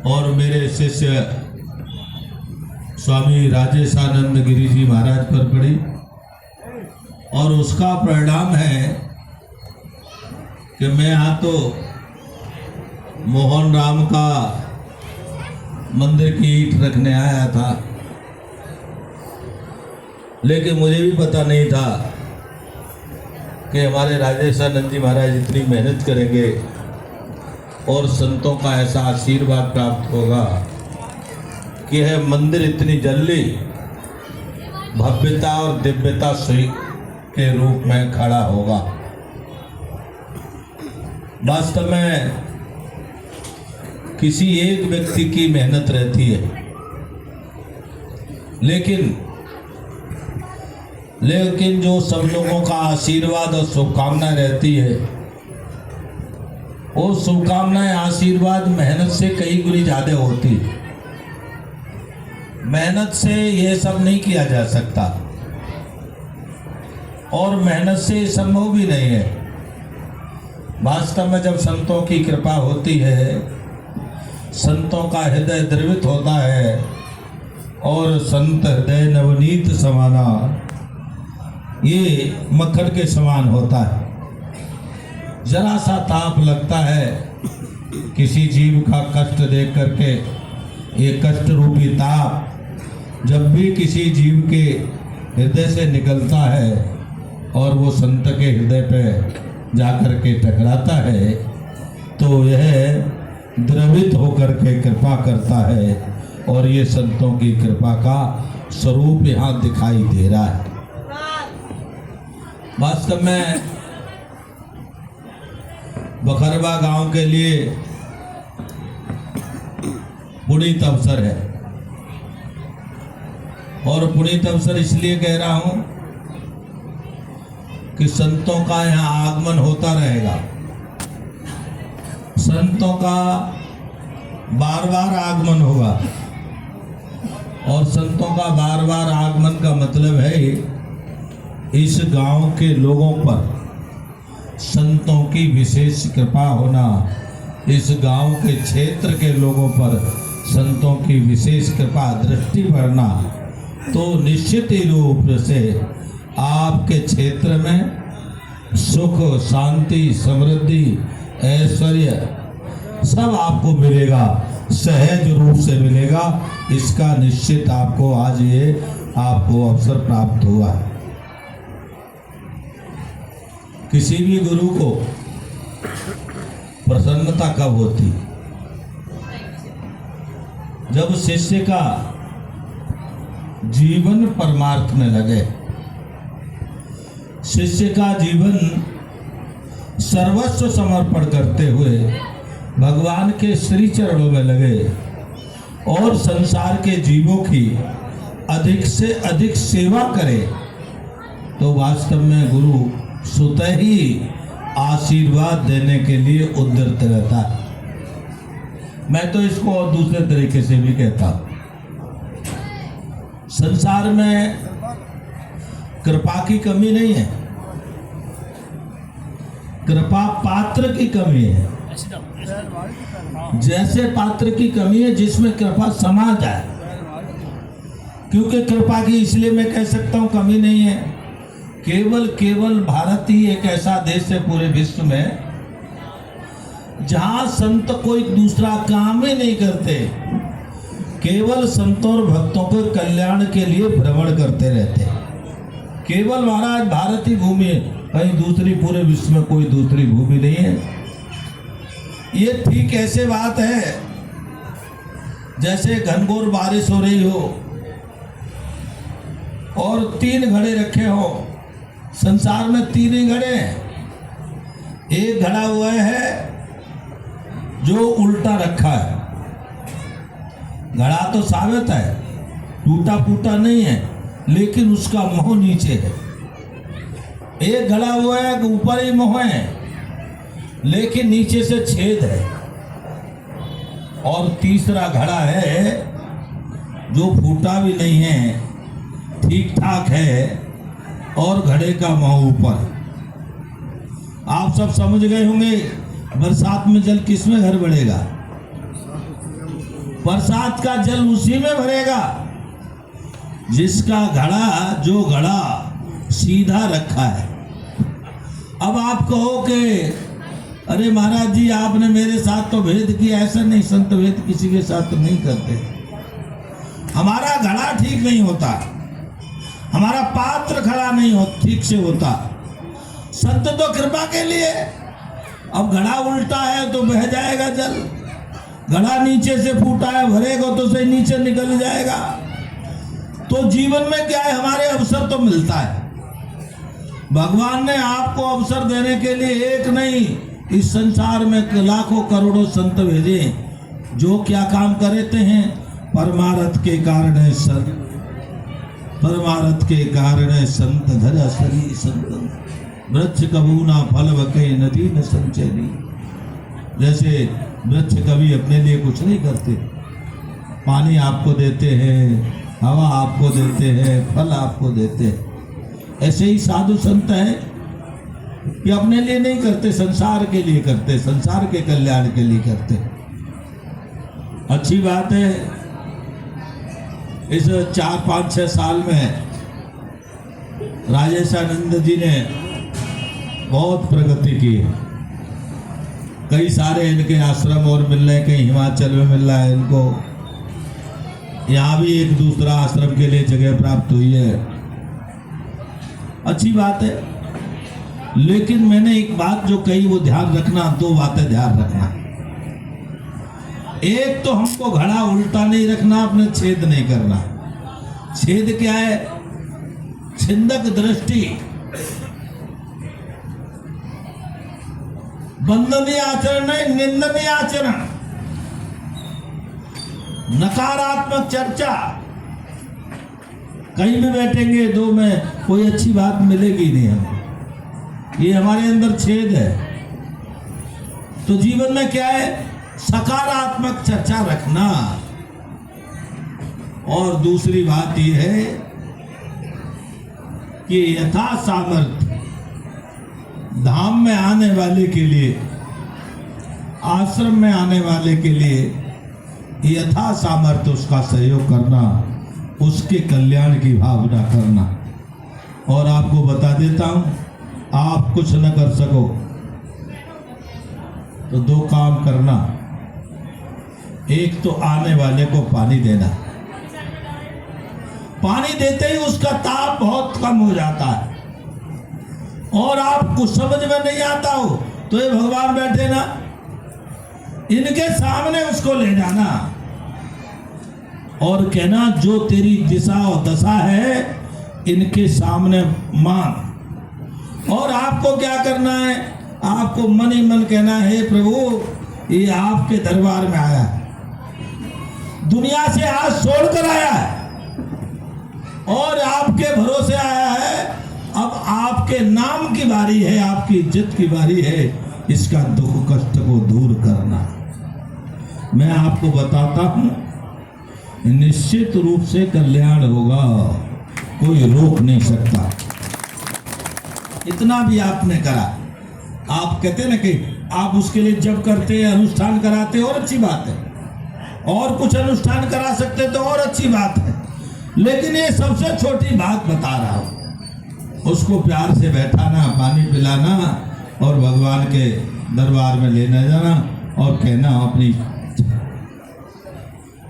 और मेरे शिष्य स्वामी राजेशानंद गिरी जी महाराज पर पड़ी, और उसका परिणाम है कि मैं यहाँ तो मोहन राम का मंदिर की ईंट रखने आया था, लेकिन मुझे भी पता नहीं था कि हमारे राजेशानंद जी महाराज इतनी मेहनत करेंगे और संतों का ऐसा आशीर्वाद प्राप्त होगा कि यह मंदिर इतनी जल्दी भव्यता और दिव्यता के रूप में खड़ा होगा। वास्तव में किसी एक व्यक्ति की मेहनत रहती है, लेकिन जो सब लोगों का आशीर्वाद और शुभकामना रहती है, वो शुभकामनाएं आशीर्वाद मेहनत से कई गुनी ज़्यादा होती है। मेहनत से ये सब नहीं किया जा सकता और मेहनत से संभव भी नहीं है। वास्तव में जब संतों की कृपा होती है, संतों का हृदय द्रवित होता है और संत हृदय नवनीत समाना, ये मक्खन के समान होता है। जरा सा ताप लगता है किसी जीव का कष्ट देख करके, ये कष्ट रूपी ताप जब भी किसी जीव के हृदय से निकलता है और वो संत के हृदय पे जाकर के टकराता है, तो यह द्रवित होकर के कृपा करता है, और ये संतों की कृपा का स्वरूप यहाँ दिखाई दे रहा है। वास्तव में बखरवा गांव के लिए पुनीत अवसर है, और पुनीत अवसर इसलिए कह रहा हूं कि संतों का यहाँ आगमन होता रहेगा। संतों का बार बार आगमन होगा, और संतों का बार बार आगमन का मतलब है इस गांव के लोगों पर संतों की विशेष कृपा होना, इस गांव के क्षेत्र के लोगों पर संतों की विशेष कृपा दृष्टि बढ़ना, तो निश्चित ही रूप से आपके क्षेत्र में सुख, शांति, समृद्धि, ऐश्वर्य सब आपको मिलेगा, सहज रूप से मिलेगा। इसका निश्चित आपको आज ये आपको अवसर प्राप्त हुआ है। किसी भी गुरु को प्रसन्नता कब होती? जब शिष्य का जीवन परमार्थ में लगे, शिष्य का जीवन सर्वस्व समर्पण करते हुए भगवान के श्री चरणों में लगे और संसार के जीवों की अधिक से अधिक सेवा करे, तो वास्तव में गुरु स्वतः ही आशीर्वाद देने के लिए उद्यत रहता है। मैं तो इसको और दूसरे तरीके से भी कहता हूं, संसार में कृपा की कमी नहीं है, कृपा पात्र की कमी है। जैसे पात्र की कमी है जिसमें कृपा समा जाए, क्योंकि कृपा की इसलिए मैं कह सकता हूं कमी नहीं है, केवल भारत ही एक ऐसा देश है पूरे विश्व में जहां संत कोई दूसरा काम ही नहीं करते, केवल संतों और भक्तों के कल्याण के लिए भ्रमण करते रहते। केवल महाराज भारत ही भूमि है, कहीं दूसरी पूरे विश्व में कोई दूसरी भूमि नहीं है। ये ठीक ऐसे बात है जैसे घनघोर बारिश हो रही हो और 3 घड़े रखे हो। संसार में 3 ही घड़े हैं। एक घड़ा हुआ है जो उल्टा रखा है, घड़ा तो साबित है, टूटा फूटा नहीं है, लेकिन उसका मुंह नीचे है। एक घड़ा हुआ है ऊपर ही मुंह है, लेकिन नीचे से छेद है। और तीसरा घड़ा है जो फूटा भी नहीं है, ठीक ठाक है, और घड़े का मुंह ऊपर। आप सब समझ गए होंगे बरसात में जल किस में घर बढ़ेगा? प्रसाद का जल उसी में भरेगा जिसका घड़ा, जो घड़ा सीधा रखा है। अब आप कहो कि अरे महाराज जी आपने मेरे साथ तो भेद किया, ऐसा नहीं, संत भेद किसी के साथ तो नहीं करते। हमारा घड़ा ठीक नहीं होता, हमारा पात्र खड़ा नहीं हो ठीक से होता। संत तो कृपा के लिए, अब घड़ा उल्टा है तो बह जाएगा जल, घड़ा नीचे से फूटा है भरेगा तो से नीचे निकल जाएगा। तो जीवन में क्या है, हमारे अवसर तो मिलता है। भगवान ने आपको अवसर देने के लिए एक नहीं, इस संसार में लाखों करोड़ों संत भेजे, जो क्या काम करते हैं, परमार्थ के कारण है संत, परमार्थ के कारण है संत धरा सरी संत, वृक्ष कबू ना फल बके नदी न संचरी। जैसे वृक्ष कभी अपने लिए कुछ नहीं करते, पानी आपको देते हैं, हवा आपको देते हैं, फल आपको देते हैं। ऐसे ही साधु संत हैं कि अपने लिए नहीं करते, संसार के लिए करते, संसार के कल्याण के लिए करते। अच्छी बात है, इस 4-5-6 साल में राजेशानंद जी ने बहुत प्रगति की है। कई सारे इनके आश्रम और मिल रहे हैं, कहीं हिमाचल में मिल रहा है इनको, यहाँ भी एक दूसरा आश्रम के लिए जगह प्राप्त हुई है। अच्छी बात है, लेकिन मैंने एक बात जो कही वो ध्यान रखना, 2 बातें ध्यान रखना। एक तो हमको घड़ा उल्टा नहीं रखना, अपने छेद नहीं करना। छेद क्या है? छिंदक दृष्टि, वंदनीय आचरण नहीं, निंदनीय आचरण, नकारात्मक चर्चा। कहीं भी बैठेंगे 2 में कोई अच्छी बात मिलेगी नहीं हमें, ये हमारे अंदर छेद है। तो जीवन में क्या है? सकारात्मक चर्चा रखना। और दूसरी बात यह है कि यथा सामर्थ्य धाम में आने वाले के लिए, आश्रम में आने वाले के लिए यथा सामर्थ्य उसका सहयोग करना, उसके कल्याण की भावना करना। और आपको बता देता हूं, आप कुछ न कर सको तो 2 काम करना। एक तो आने वाले को पानी देना, पानी देते ही उसका ताप बहुत कम हो जाता है। और आप कुछ समझ में नहीं आता हो तो ये भगवान बैठे ना, इनके सामने उसको ले जाना और कहना जो तेरी दिशा और दशा है इनके सामने मांग। और आपको क्या करना है? आपको मन ही मन कहना है, प्रभु ये आपके दरबार में आया है, दुनिया से हाथ छोड़कर आया है और आपके भरोसे आया है। अब आपके नाम की बारी है, आपकी इज्जत की बारी है, इसका दुख कष्ट को दूर करना। मैं आपको बताता हूं, निश्चित रूप से कल्याण होगा, कोई रोक नहीं सकता। इतना भी आपने करा, आप कहते ना कि आप उसके लिए जब करते हैं, अनुष्ठान कराते और अच्छी बात है, और कुछ अनुष्ठान करा सकते तो और अच्छी बात है, लेकिन ये सबसे छोटी बात बता रहा हूं। उसको प्यार से बैठाना, पानी पिलाना और भगवान के दरबार में लेने जाना और कहना अपनी।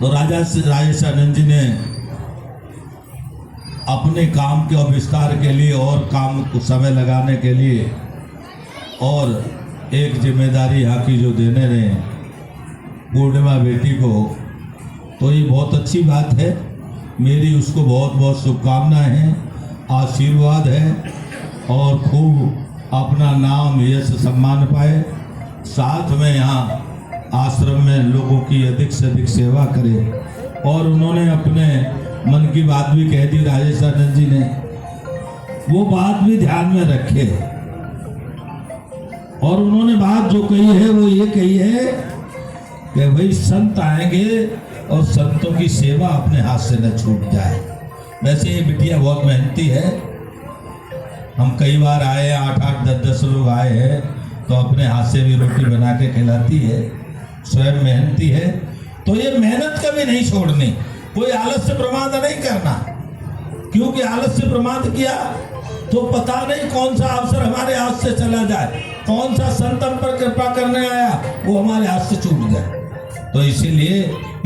तो राजेशानंद जी ने अपने काम के विस्तार के लिए और काम को समय लगाने के लिए और एक जिम्मेदारी यहाँ की जो देने रहे पूर्णिमा बेटी को, तो ये बहुत अच्छी बात है। मेरी उसको बहुत बहुत शुभकामनाएं हैं, आशीर्वाद है और खूब अपना नाम यश सम्मान पाए। साथ में यहाँ आश्रम में लोगों की अधिक से अधिक सेवा करे। और उन्होंने अपने मन की बात भी कह दी राजेशानंद जी ने, वो बात भी ध्यान में रखे। और उन्होंने बात जो कही है वो ये कही है कि भाई संत आएंगे और संतों की सेवा अपने हाथ से न छूट जाए। वैसे ये बिटिया बहुत मेहनती है, हम कई बार आए, 8-8, 10-10 लोग आए हैं, तो अपने हाथ से भी रोटी बना के खिलाती है, स्वयं मेहनती है। तो ये मेहनत कभी नहीं छोड़नी, कोई आलस्य प्रमाद नहीं करना, क्योंकि आलस्य प्रमाद किया तो पता नहीं कौन सा अवसर हमारे हाथ से चला जाए, कौन सा संत हम पर कृपा करने आया वो हमारे हाथ से छूट जाए। तो इसीलिए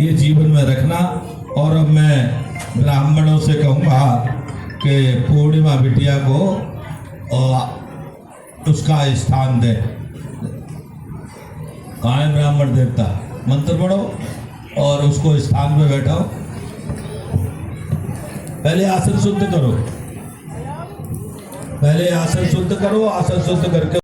ये जीवन में रखना। और अब मैं ब्राह्मणों से कहूँगा कि पूर्णिमा बिटिया को उसका स्थान दे। कहाँ है ब्राह्मण देवता? मंत्र पढ़ो और उसको स्थान पे बैठाओ। पहले आसन शुद्ध करो, पहले आसन शुद्ध करो, आसन शुद्ध करके